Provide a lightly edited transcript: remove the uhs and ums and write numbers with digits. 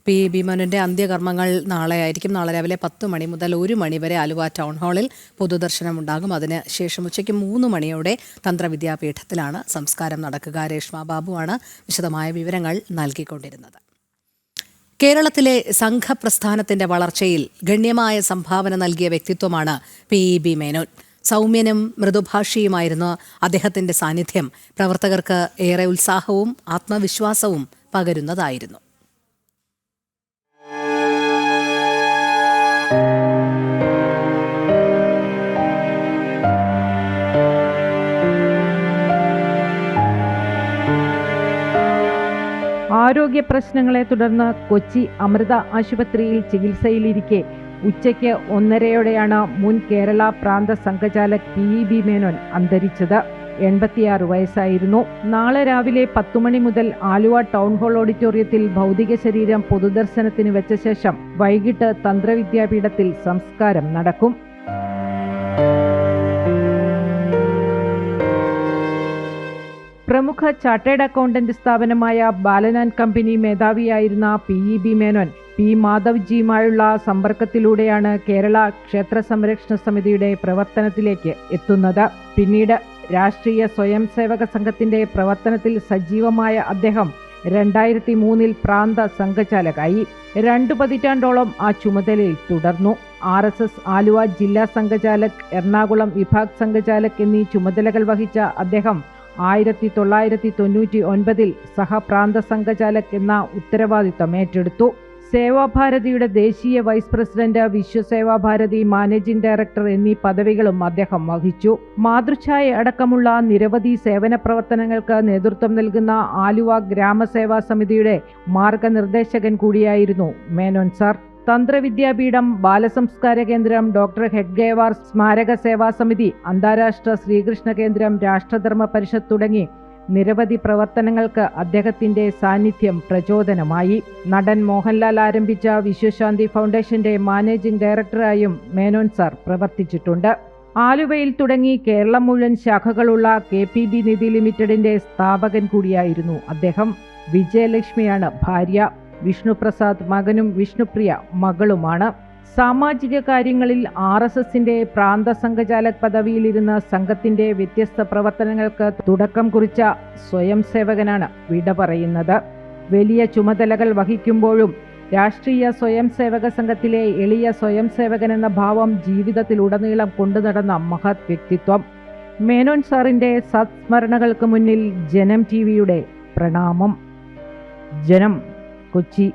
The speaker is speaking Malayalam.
പി മേനോന്റെ അന്ത്യകർമ്മങ്ങൾ നാളെ ആയിരിക്കും. നാളെ രാവിലെ 10 മണി മുതൽ 1 മണി വരെ ആലുവ ടൗൺ ഹാളിൽ പൊതുദർശനം ഉണ്ടാകും. അതിന് ശേഷം ഉച്ചയ്ക്ക് 3 മണിയോടെ തന്ത്രവിദ്യാപീഠത്തിലാണ് സംസ്കാരം നടക്കുക. രേഷ്മ ബാബുവാണ് വിശദമായ വിവരങ്ങൾ നൽകിക്കൊണ്ടിരുന്നത്. കേരളത്തിലെ സംഘപ്രസ്ഥാനത്തിന്റെ വളർച്ചയിൽ ഗണ്യമായ സംഭാവന നൽകിയ വ്യക്തിത്വമാണ് പി മേനോൻ. സൗമ്യനും മൃദുഭാഷിയുമായിരുന്ന അദ്ദേഹത്തിന്റെ സാന്നിധ്യം പ്രവർത്തകർക്ക് ഏറെ ഉത്സാഹവും ആത്മവിശ്വാസവും പകരുന്നതായിരുന്നു. ആരോഗ്യ പ്രശ്നങ്ങളെ തുടർന്ന് കൊച്ചി അമൃത ആശുപത്രിയിൽ ചികിത്സയിലിരിക്കെ ഉച്ചയ്ക്ക് 1:30 മുൻ കേരള പ്രാന്ത സംഘചാലക് പി മേനോൻ അന്തരിച്ചത്. 86 വയസ്സായിരുന്നു. നാളെ രാവിലെ 10 മണി മുതൽ ആലുവ ടൗൺ ഹാൾ ഓഡിറ്റോറിയത്തിൽ ഭൗതിക ശരീരം പൊതുദർശനത്തിന് വെച്ച ശേഷം വൈകിട്ട് തന്ത്രവിദ്യാപീഠത്തിൽ സംസ്കാരം നടക്കും. പ്രമുഖ ചാർട്ടേഡ് അക്കൗണ്ടന്റ് സ്ഥാപനമായ ബാലൻ ആൻഡ് കമ്പനി മേധാവിയായിരുന്ന പി മേനോൻ പി മാധവ്ജിയുമായുള്ള സമ്പർക്കത്തിലൂടെയാണ് കേരള ക്ഷേത്ര സംരക്ഷണ സമിതിയുടെ പ്രവർത്തനത്തിലേക്ക് എത്തുന്നത്. പിന്നീട് രാഷ്ട്രീയ സ്വയം സേവക സംഘത്തിന്റെ പ്രവർത്തനത്തിൽ സജീവമായ അദ്ദേഹം 2003 പ്രാന്ത സംഘചാലകായി. 2 പതിറ്റാണ്ടോളം ആ ചുമതലയിൽ തുടർന്നു. RSS ആലുവ ജില്ലാ സംഘചാലക്, എറണാകുളം വിഭാഗ് സംഘചാലക് എന്നീ ചുമതലകൾ വഹിച്ച അദ്ദേഹം 1999 സഹപ്രാന്ത സംഘചാലക് എന്ന ഉത്തരവാദിത്തം ഏറ്റെടുത്തു. സേവാഭാരതിയുടെ ദേശീയ വൈസ് പ്രസിഡന്റ്, വിശ്വസേവാഭാരതി മാനേജിംഗ് ഡയറക്ടർ എന്നീ പദവികളും അദ്ദേഹം വഹിച്ചു. മാതൃഛായ അടക്കമുള്ള നിരവധി സേവന പ്രവർത്തനങ്ങൾക്ക് നേതൃത്വം നൽകുന്ന ആലുവ ഗ്രാമസേവാ സമിതിയുടെ മാർഗനിർദ്ദേശകൻ കൂടിയായിരുന്നു മേനോൻ സാർ. തന്ത്രവിദ്യാപീഠം, ബാലസംസ്കാര കേന്ദ്രം, ഡോക്ടർ ഹെഡ്ഗേവാർ സ്മാരക സേവാ സമിതി, അന്താരാഷ്ട്ര ശ്രീകൃഷ്ണ കേന്ദ്രം, രാഷ്ട്രധർമ്മ പരിഷത്ത് തുടങ്ങി നിരവധി പ്രവർത്തനങ്ങൾക്ക് അദ്ദേഹത്തിന്റെ സാന്നിധ്യം പ്രചോദനമായി. നടൻ മോഹൻലാൽ ആരംഭിച്ച വിശ്വശാന്തി ഫൗണ്ടേഷന്റെ മാനേജിംഗ് ഡയറക്ടറായും മേനോൻ സാർ പ്രവർത്തിച്ചിട്ടുണ്ട്. ആലുവയിൽ തുടങ്ങി കേരളം മുഴുവൻ ശാഖകളുള്ള KPB നിധി ലിമിറ്റഡിന്റെ സ്ഥാപകൻ കൂടിയായിരുന്നു അദ്ദേഹം. വിജയലക്ഷ്മിയാണ് ഭാര്യ. വിഷ്ണുപ്രസാദ് മകനും വിഷ്ണുപ്രിയ മകളുമാണ്. സാമാജിക കാര്യങ്ങളിൽ RSSന്റെ പ്രാന്ത സംഘചാലക് പദവിയിലിരുന്ന സംഘത്തിന്റെ വ്യത്യസ്ത പ്രവർത്തനങ്ങൾക്ക് തുടക്കം കുറിച്ച സ്വയം സേവകനാണ് വിട പറയുന്നത്. വലിയ ചുമതലകൾ വഹിക്കുമ്പോഴും രാഷ്ട്രീയ സ്വയം സേവക സംഘത്തിലെ എളിയ സ്വയം സേവകൻ എന്ന ഭാവം ജീവിതത്തിലുടനീളം കൊണ്ടുനടന്ന മഹത് വ്യക്തിത്വം. മേനോൻ സാറിന്റെ സത്സ്മരണകൾക്ക് മുന്നിൽ ജനം TVയുടെ പ്രണാമം. ജനം, കൊച്ചി.